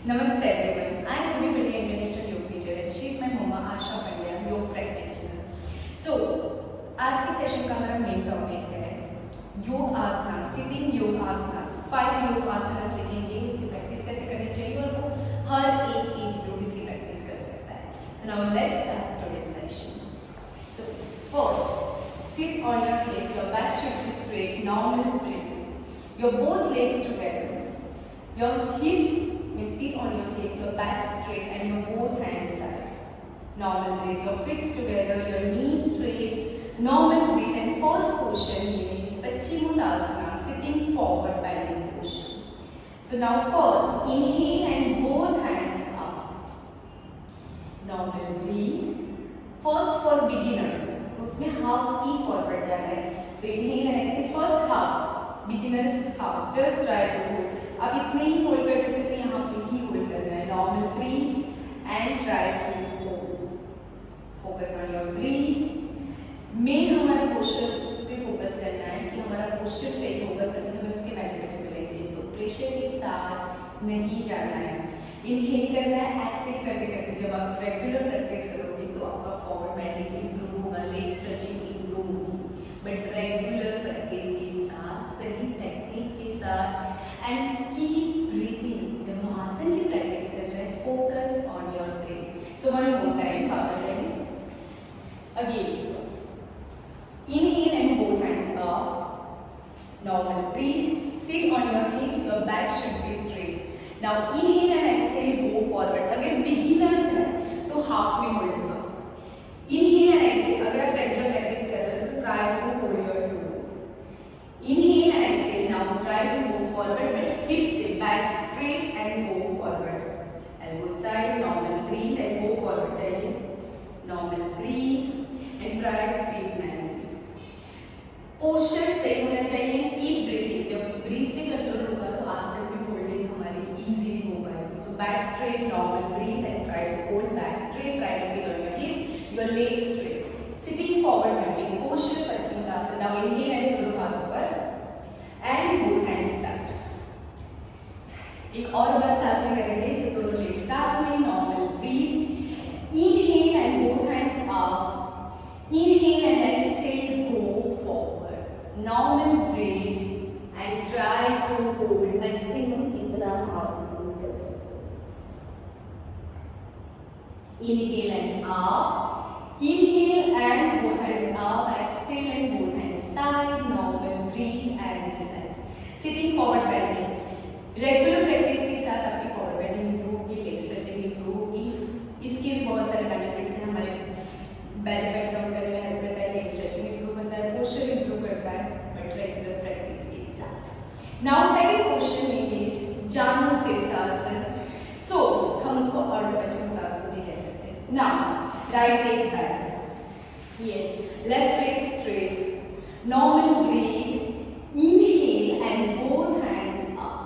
Namaste everyone. I am Bhumi Patti, international yoga teacher, and she is my mama Asha Pandya, yoga practitioner. So, आज के session का हमारा main topic है योग आसना, sitting योग आसनास। 5 योग आसन हम सीखेंगे, इसकी प्रैक्टिस कैसे करनी चाहिए और वो हर एक एज ग्रुप इसकी प्रैक्टिस कर सकता है। So now let's start today's session. So first, sit on your hips. Your back should be straight, normal breathing. Your both legs together. Your hips will sit on your hips, your back straight and your both hands side. Normal breathe. Your feet together, your knees straight, normal breathe. And first position means Paschimottanasana, sitting forward bending position. So now first, inhale and both hands up. Normal breathe. First for beginners, तो उसमें half ही forward जाना है. So inhale and exhale. First half. Beginners half. Just try to hold. आप इतने ही hold कर सकते थे, यहाँ पे ही होल्ड करना है. Normal breath and try to hold. Focus on your breath. Main हमारा पोस्चर पे फोकस करना है कि हमारा पोस्चर सही होगा तभी हमें उसके बेनिफिट्स मिलेंगे. सो प्रेशर के साथ नहीं जाना है. इनहेल करना है. एक्सेल करते करते जब आप रेगुलर प्रैक्टिस करोगे तो आपका फॉरवर्ड बेंडिंग इंप्रूव होगा, लेग स्ट्रेचिंग इंप्रूव होगी. बट रेगुलर प्रैक्टिस के साथ, सही टेक्निक के साथ and keep breathing. जब हम आसन की प्रैक्टिस कर रहे हैं, focus on your breath. So one more time, वापस आएंगे. Again, inhale and both hands up. Normal breathe. Sit on your hips. Your back should be straight. Now inhale and exhale. Go forward. अगर beginners हैं तो half में hold होगा. Inhale and exhale. अगर आप regular practice कर रहे हो तो try to hold your toes. Inhale and exhale. Now try to go forward, but hips back straight and go forward. Elbow side, normal breathe and go forward. Chaliye. Normal breathe and try to feel manually. Posture सही होना चाहिए. Keep breathing. जब breathe पे control होगा तो आसन की holding हमारी easily हो पाएगी. So back straight, normal breathe and try to hold back straight. Try to sit on your hips, your legs straight. Sitting forward bending posture Paschimottanasana. Now inhale and दोनों हाथ ऊपर and both hands side. एक और बार साथ में करेंगे. सो दोनों leg साथ में. Normal breath. Inhale and both hands up. Inhale and exhale. Go forward. Normal breath and try to hold maximum जितना आप होल्ड कर सकते. Inhale and up. Inhale and both hands up. Exhale and both hands side. Normal breath and relax. Sitting forward bending. Regular practice के साथ आपकी forward bending improve होगी, leg stretching improve होगी. इसके भी बहुत सारे बेनिफिट्स हैं. हमारे बेली फैट कम करने में हेल्प करता है, लेग स्ट्रेचिंग इंप्रूव करता है, पोस्चर इंप्रूव करता है, बट रेगुलर प्रैक्टिस के साथ. नाउ सेकंड क्वेश्चन इज जानु शीर्षासन. सो हम उसको और पश्चिमोत्तानासन भी कह सकते हैं. Now right leg back. Yes, left leg straight. Normal breathe. Inhale and both hands up.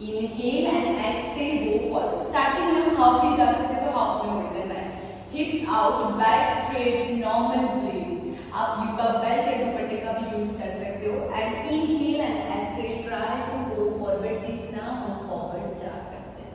Inhale and exhale. Go forward. Starting में हम half ही जा सकते हैं तो half में hold करना है. Hips out, back straight, normal breathe. आप युवा बेल्ट या दुपट्टे का भी यूज कर सकते हो. And inhale and exhale. Try to go forward जितना हम forward जा सकते हैं.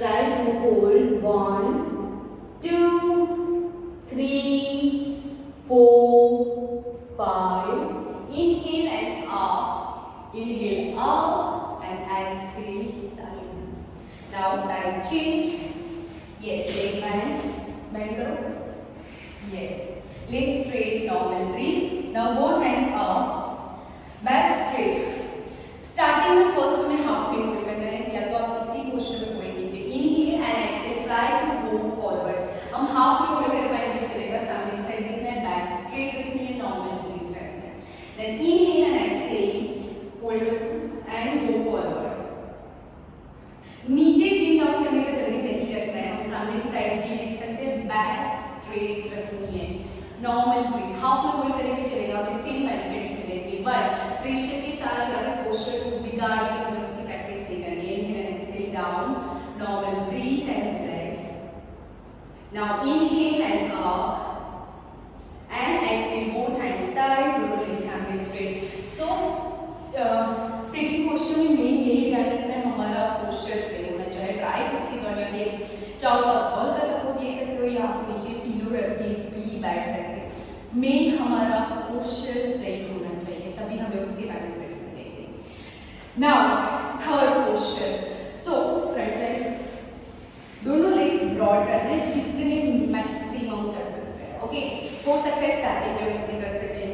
Try to hold 1, 2, 3, 4, 5. Inhale and up. Inhale up and exhale side. Now side change. Yes, leg bend. Bend karo. Yes. Leg straight, normal breathe. Now both hands up. Back straight. Starting में first में half में hold करना है, या तो आप इसी posture में hold कीजिए. Inhale and exhale. Try to go forward. हम half में hold कर पाएंगे चलेगा. सामने की साइड देखना है. Back straight रखनी है. Normal breathe. Then inhale and exhale, hold and go forward. नीचे chin down करने का जल्दी नहीं रखना है. हम सामने की साइड भी देख सकते हैं. बैक स्ट्रेट रखनी है. Normal breathe. हाफ में होल्ड करेंगे चलेगा, हमें सेम बेनिफिट्स मिलेंगे. बट प्रेशर के साथ अगर पोस्चर को बिगाड़ के हमें उसकी प्रैक्टिस नहीं करनी है. Inhale and exhale down. Normal breath and relax. Now inhale and up. And exhale, both hands side, दोनों legs सामने straight. So sitting posture में मेन यही ध्यान रखना है हमारा posture सही होना चाहिए. हमारा पोस्चर सही होना चाहिए, तभी हमें उसके बेनिफिट्स मिलेंगे। Now third posture, so front side दोनों लेग्स ब्रॉड करना है जितने मैक्सिमम कर सकते हैं। ओके, हो सकता है स्टार्टिंग में इतने कर सकते हैं,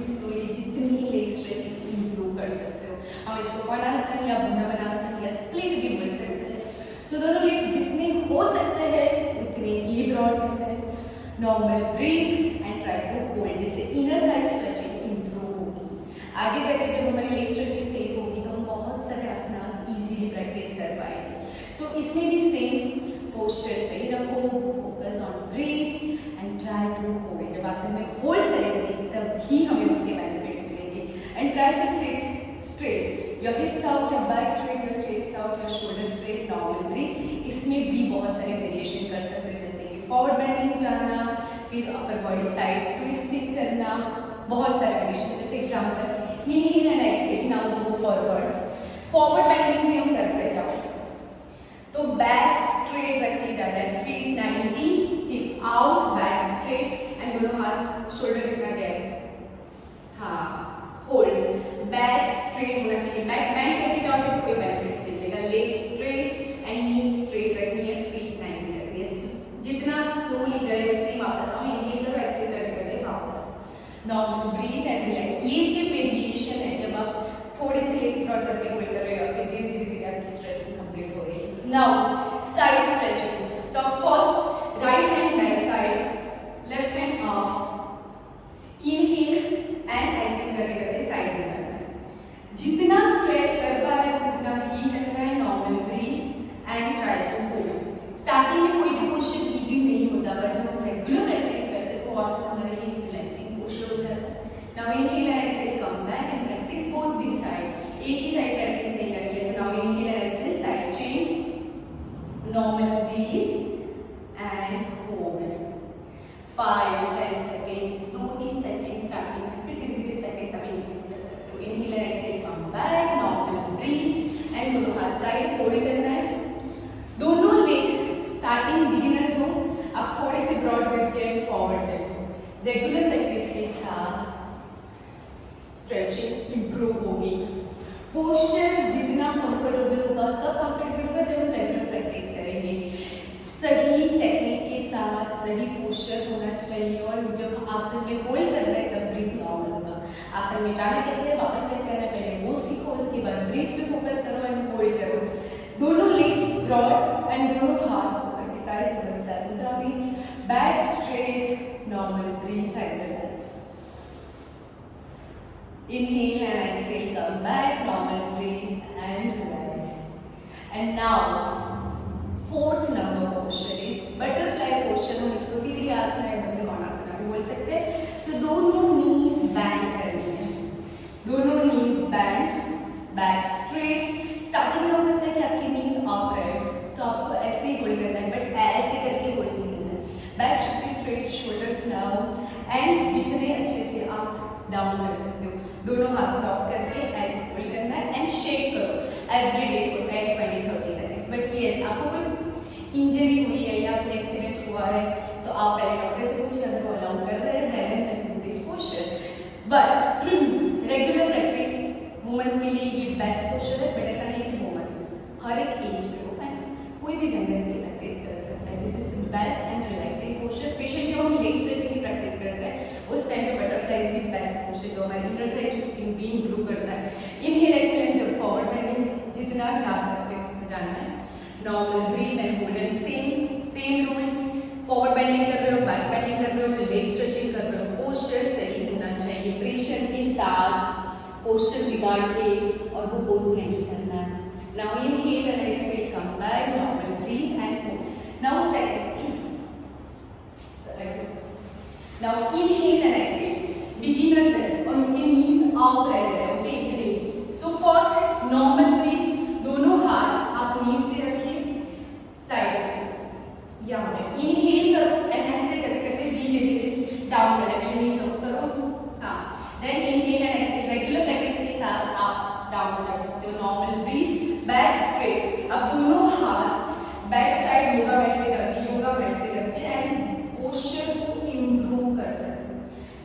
स्लोली जितनी लेग स्ट्रेचिंग इंप्रूव कर सकते हो। हम इसको वनासन या बनासन या स्प्लिट भी बोल सकते हैं। सो दोनों लेग्स जितने हो सकते हैं उतने ही ब्रॉड करना है। Normal breath and try to hold, जिससे इनर थाई स्ट्रेचिंग इंप्रूव होगी। आगे जाके जब हमारी लेग स्ट्रेचिंग सही होगी तो हम बहुत सारे आसनास इजीली प्रैक्टिस कर पाएंगे। सो इसमें भी सेम पोस्चर सही रखो, focus on breath and try to hold. जब आसन में होल्ड करेंगे तभी हमें उसके बेनिफिट्स मिलेंगे। And try to sit straight, your hips out, your back straight, your chest out, your shoulder straight, normal breath. इसमें भी बहुत सारे वेरिएशन कर सकते हो, जैसे कि फॉरवर्ड बेंडिंग जाना, फिर अपर बॉडी साइड ट्विस्टिंग करना, बहुत सारे वेरिएशन। जैसे example inhale and exhale, now go forward. Forward bending में हम करते जाओ तो बैक स्ट्रेट रखी जाता है, feet 90, हिप्स out, back straight and दोनों हाथ शोल्डर जितना गैप, हाँ होल्ड। बैक स्ट्रेट होना चाहिए, बैक बेंड करके जाओगे तो कोई बेनिफिट नहीं मिलेगा। Leg straight and knee straight रखनी है, फीट 90 रखनी है। जितना स्लोली गए उतने वापस आओ, इनहेल करो, एक्सहेल करते करते वापस। Normal breath and relax. ये सिर्फ वेरिएशन है जब आप थोड़े से लेग्स ब्रॉड करके होल्ड कर रहे हो या फिर धीरे धीरे आपकी स्ट्रेचिंग कंप्लीट हो रही है। नाउ साइड स्ट्रेचिंग, तो first right hand back side, left hand up, inhale and exhale करते करते साइड में करना है। जितना स्ट्रेच कर पा रहे हो उतना ही करना है। Normal breath and try to hold. Starting में कोई भी पोस्चर इजी नहीं होता, बट जब हम रेगुलर प्रैक्टिस करते हैं तो आसन हमारे लिए रिलैक्सिंग पोस्चर हो जाता है। Now inhale and exhale, come back and practice both this side. एक ही साइड प्रैक्टिस नहीं करनी है। So now inhale and exhale, side change, normal breathe and hold 5-10 seconds, 2-3 seconds starting में, फिर धीरे धीरे सेकंड्स आप इंक्रीज कर सकते हो। Inhale and exhale, come back, normal breath and दोनों हाथ साइड होल्ड करना है। दोनों लेग्स स्टार्टिंग बिगिनर्स हो, आप थोड़े से ब्रॉड करके फॉरवर्ड चलो। रेगुलर प्रैक्टिस के साथ स्ट्रेचिंग इंप्रूव होगी। पोस्चर जितना कंफर्टेबल होगा तब कंफर्टेबल होगा जब हम रेगुलर प्रैक्टिस करेंगे। सही टेक्निक के साथ सही पोस्चर होना चाहिए, और जब आसन में होल्ड करना है तब ब्रीथ नॉर्मल होगा। आसन में जाना कैसे है, वापस कैसे आना है, पहले वो सीखो, उसके बाद ब्रीथ पे फोकस करो एंड होल्ड करो। दोनों लेग्स ब्रॉड एंड दोनों हाथ ऊपर की side, back straight, normal breath and relax. Inhale and exhale, come back, normal breathe and relax. And now, fourth number posture is butterfly posture. हम इसको तिर्यासना या बद्धकोणासना भी बोल सकते हैं। So दोनों knees bend करनी है, दोनों knees bend, back straight. Starting में हो सकता है कि आपकी knees up रहे, तो आपको ऐसे ही होल्ड करना है, बट ऐसे करके होल्ड नहीं करना है। Back should be straight, shoulders down, and जितने अच्छे से आप डाउन कर सकते हो, दोनों हाथ लॉक करके एंड होल्ड करना है एंड शेक करो every day for 10-20-30 seconds. But yes, आपको कोई इंजरी हुई है या कोई एक्सीडेंट हुआ है तो आप पहले डॉक्टर से पूछिए अगर वो अलाउ कर रहे हैं, then and then do this posture. But regular practice women's के लिए ये बेस्ट पोस्चर है, बट ऐसा नहीं कि वुमेन्स, हर एक एज में हो पाए, कोई भी जेंडर इसकी प्रैक्टिस कर सकता है। This is best and relaxing posture. Specially जब हम लेग स्ट्रेचिंग की प्रैक्टिस करते हैं उस टाइम पे butterfly is the best posture, जो हमारी इनर थाई स्ट्रेचिंग भी इंप्रूव करता है। इनहेल एक्सहेल, जब फॉरवर्ड बेंडिंग जितना जा सकते हो जाना है। Normal breath and hold and same rule, forward bending कर रहे हो, बैक बेंडिंग कर रहे हो, लेग स्ट्रेचिंग कर रहे हो, पोस्चर सही होना चाहिए। प्रेशर के साथ पोस्चर बिगाड़ के और वो पोज नहीं करना है। Now inhale and exhale, come back, normal breath and hold. Now second, now inhale and exhale, beginners है और उनके नीज अप रह रहे हैं, ओके इधर। सो फर्स्ट नॉर्मल ब्रीथ, दोनों हाथ आप नीज पे रखिए, साइड यहाँ पे इनहेल करो एंड एक्सहेल करते करते धीरे धीरे डाउन करें, पहले नीज अप करो, हाँ, then inhale and exhale. Regular practice के साथ आप डाउन कर सकते हो। नॉर्मल ब्रीथ, बैक स्ट्रेट, अब दोनों हाथ बैक साइड योगा मैट पे रखिए एंड पोस्चर को इम्प्रूव कर सकते हो।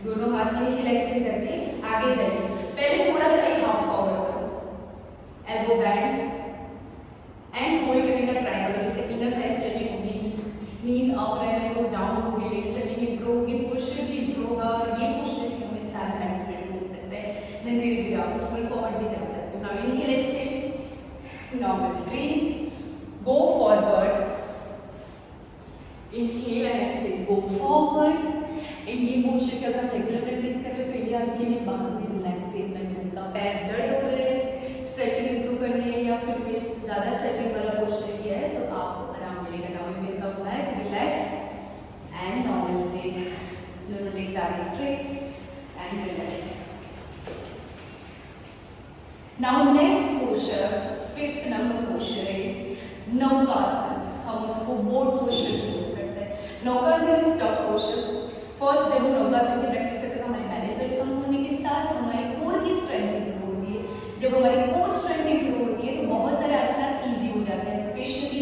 दोनों हाथ ये हिल एक्सटेंड करके आगे जाइए। पहले थोड़ा सा हाफ फॉरवर्ड करो, एल्बो बैंड एंड होल्ड करने का ट्राई करो, जैसे इनर थाई स्ट्रेचिंग होगी, नीज अप रहने तो डाउन हो गई, लेग स्ट्रेचिंग इंप्रूव होगी, पोस्चर भी इंप्रूव होगा और ये पोस्चर के हमें सारे बेनिफिट्स मिल सकते हैं। देन धीरे धीरे आप फुल फॉरवर्ड भी जा सकते हो। Now inhale extend, normal breath, go forward, inhale and exhale, go forward. And ये पोस्चर की अगर आप रेगुलर प्रैक्टिस कर रहे हो तो ये आपके लिए बाद में रिलैक्सेशन जिनका पैर दर्द हो रहे हैं, स्ट्रेचिंग इंप्रूव करनी है या फिर कोई ज्यादा स्ट्रेचिंग वाला पोस्चर किया है तो आप आराम मिलेगा। Now you will come back, relax and normal breath, दोनों लेग्स आगे straight and relax. Now next posture, fifth number posture is naukasana. हम उसको बोट पोस्चर भी बोल सकते हैं। Naukasana is tough posture. First जब हम नौकासन की प्रैक्टिस करते हैं तो हमारे बेली फैट कम होने के साथ हमारी कोर की स्ट्रेंथ इंप्रूव होती है। जब हमारी कोर स्ट्रेंथ इंप्रूव होती है तो बहुत सारे आसनास इजी हो जाते हैं, स्पेशली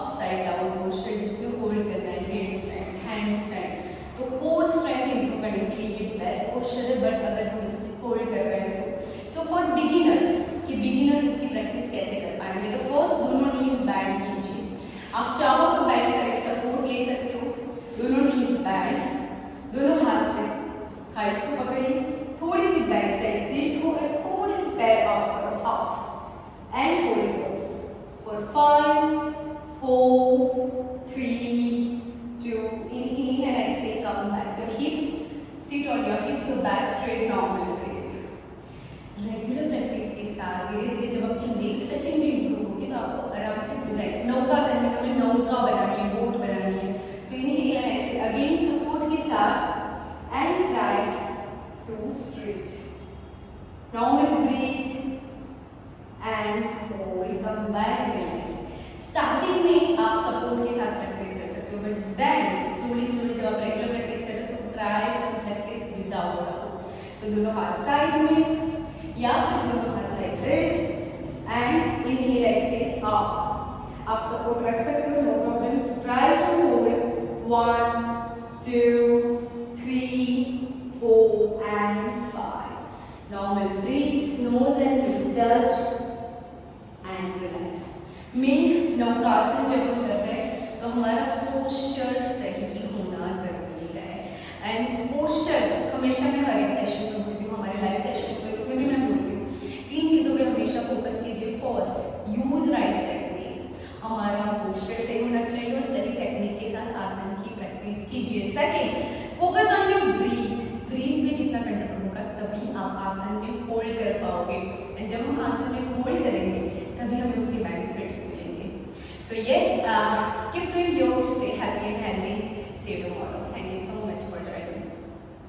अपसाइड डाउन पोस्चर जिसमें होल्ड करना है, हेड स्टैंड, हैंड स्टैंड। तो कोर स्ट्रेंथ इंप्रूव करने के लिए ये बेस्ट पोस्चर है, बट अगर हम इसे होल्ड कर रहे हैं तो सो फॉर बिगिनर्स कि बिगिनर्स इसकी प्रैक्टिस कैसे कर पाएंगे, तो फर्स्ट दोनों नीज बैंड कीजिए। आप चाहो तो बैक साइड सपोर्ट ले सकते हो, दोनों नीज बैंड, दोनों हाथ से हाइट्स को पकड़िए, थोड़ी सी बैक साइड देखो और थोड़ी सी पैर अप करो, हाफ एंड होल्ड करो for 5 4 3 2 inhale and exhale, come back your hips, sit on your hips, your back straight, normal breathe. Regular practice के साथ धीरे धीरे जब आपकी लेग स्ट्रेचिंग भी इंप्रूव होगी तो आपको आराम से नौकासन में हमें नौका बनानी है, बोट बनानी है। So inhale and exhale, again support के साथ and try to straight, normal breath and hold, come back, relax. Starting में आप सपोर्ट के साथ प्रैक्टिस कर सकते हो, बट देन स्लोली स्लोली जब आप रेगुलर प्रैक्टिस करते हो तो try to practice without support. So दोनों हाथ साइड में या फिर दोनों हाथ like this and inhale exhale up. आप सपोर्ट रख सकते हो, no problem. Try to hold 1 2 3 4 and 5। Normal breath, nose and lip touch and relax. Main नौकासन जब हम कर रहे हैं तो हमारा पोस्चर सही होना जरूरी है। एंड पोस्चर हमेशा मैं हर एक सेशन में बोलती हूँ, हमारे लाइव सेशन में उसमें भी मैं बोलती हूँ, 3 चीज़ों पे हमेशा फोकस कीजिए। फर्स्ट, यूज राइट टेक्निक, हमारा पोस्चर सही होना चाहिए और सही टेक्निक के साथ आसन की प्रैक्टिस कीजिए। Second, focus on your breath, breath में जितना कंट्रोल होगा तभी आप आसन में होल्ड कर पाओगे, एंड जब हम आसन में होल्ड करेंगे तभी हमें उसके बेनिफिट्स मिलेंगे। So yes, keep doing your, stay happy and healthy, see you tomorrow. Thank you so much for joining.